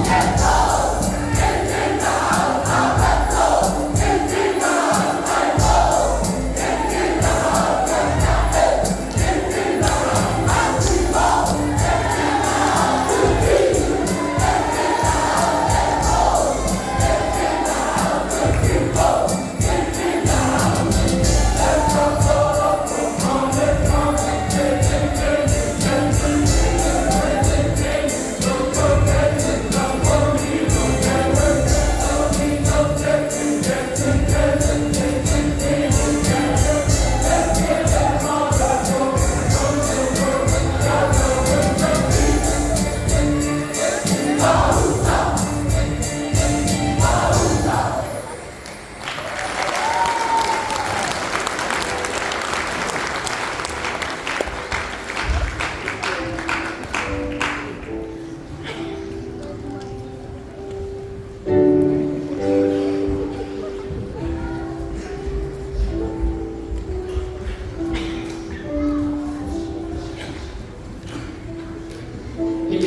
Hey!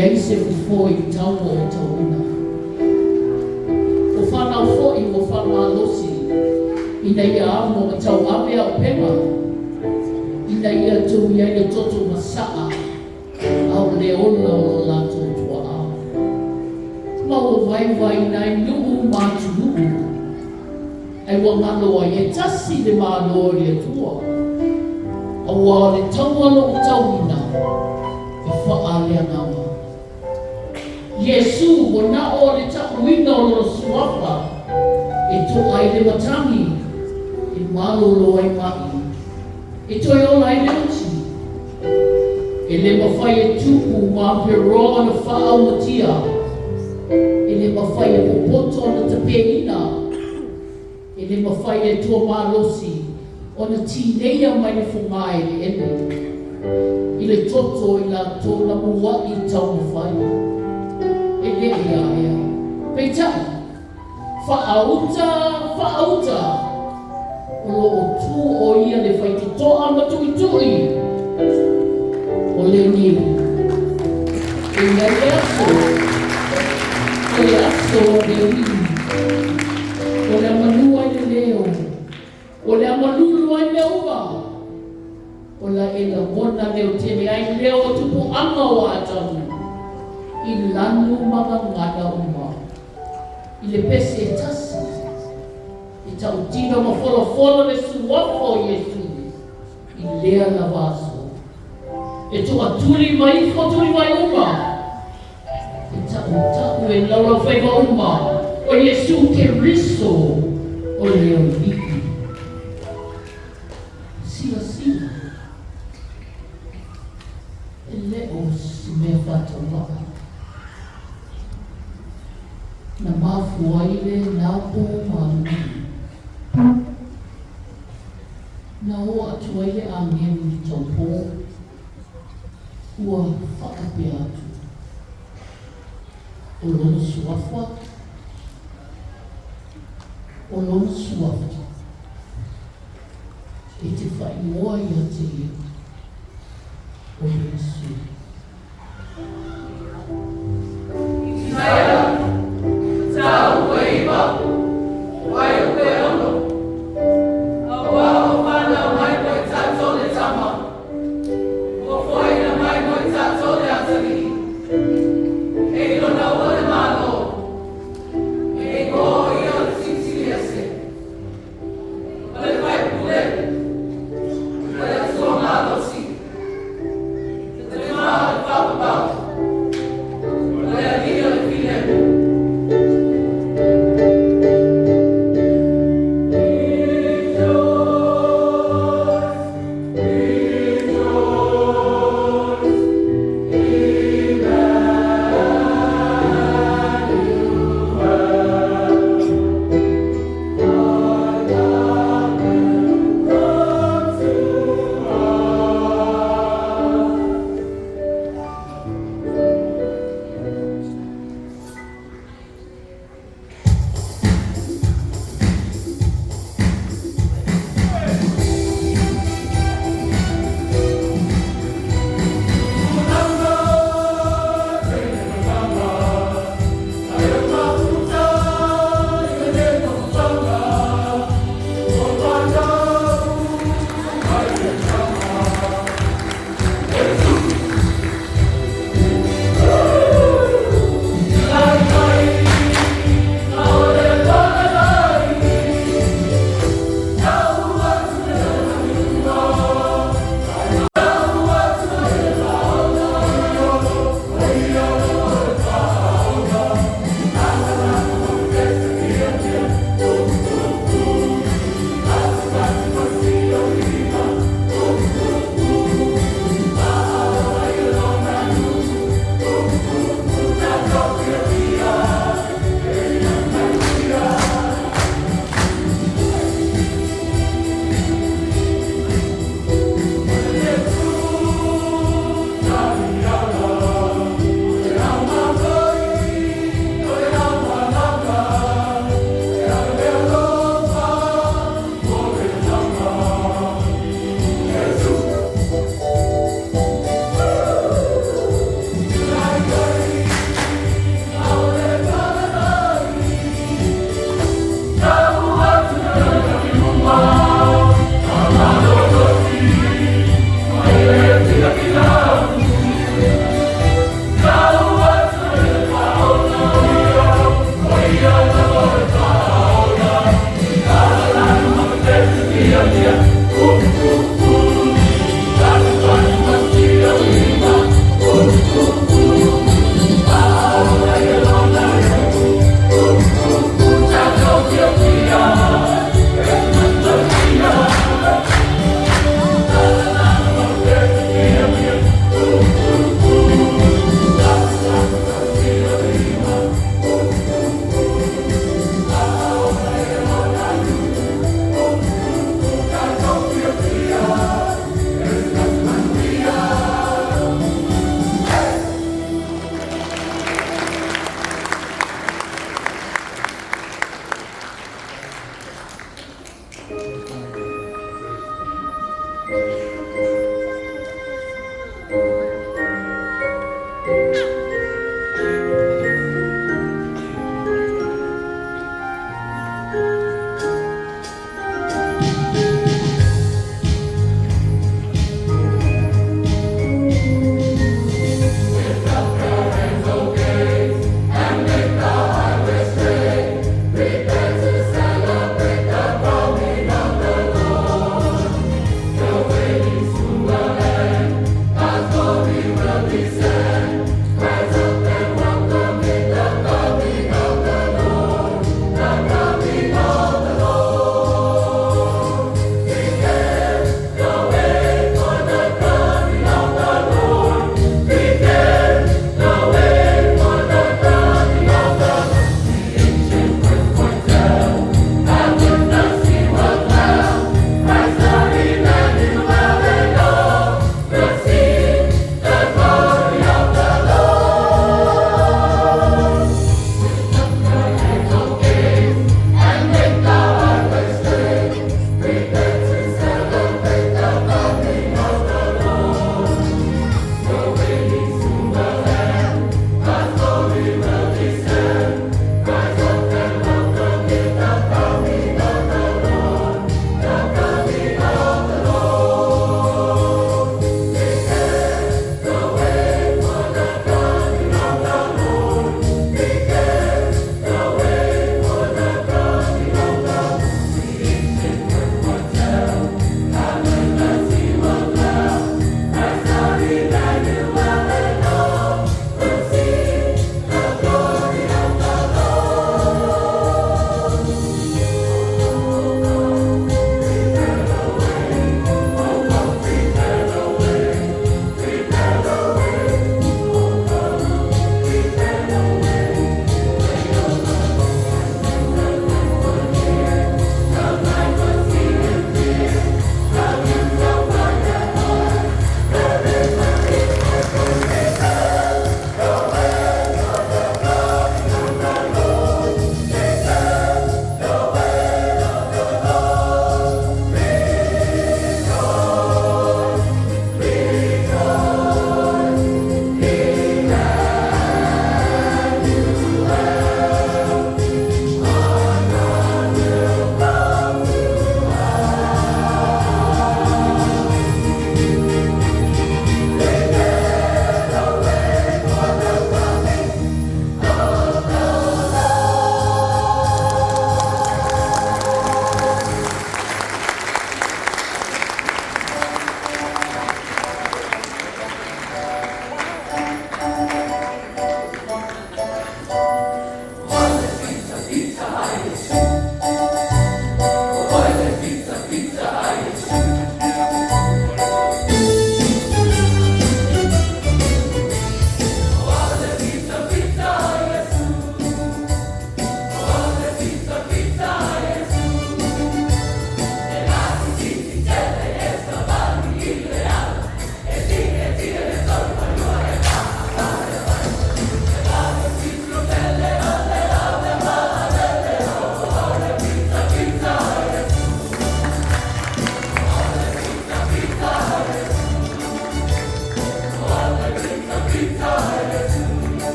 ai se ufo i tau o tauna. O whanau fo i o whamalosi, ina ia amo o tau ame au pema, ina ia tu ia ia toto masaa, au leona o lato tua au. Mau vai vai nai nuu mātu nuu, ai wangalo a ia tasi le mālo le tua, awa le taualo o taunina, e whaale anawa. Yesu o na o le takuina o lo suafa, e to ai le matangi, e malo lo ai mai, e to e ola ai le uti, e le mawhai e tupu ma peroa na whaau matia, e le mawhai e popoto na tapeina, e le mawhai e tua malosi, o na tineia mai le fungai le ene, i le toto i la tō na mua i tau mawhai. E le ia ea. Peitai, whaauta, o lo o tū o ia le whaiti toa matui, o le niu. E ia le aso, o le aso o le ui, o le amanua i le leo, o le amanulu ai le ua, o la e la mona leo tene ai leo tupu anga o atamu. I lanu magangada uma, i le pese e tasi, i tau tino ma wholo le suwafo Yesu, i lea la vaso. E tua tuli mai uma, e tau e laura whaiva uma, o Yesu ke riso o leo niki. Sila, e leo si mea whatauraka. Na mafuaile na po manu. Na o atuaile angeni tau po, ua whakape atu. O lona suafa, e te whaingoa i a te o Yesu.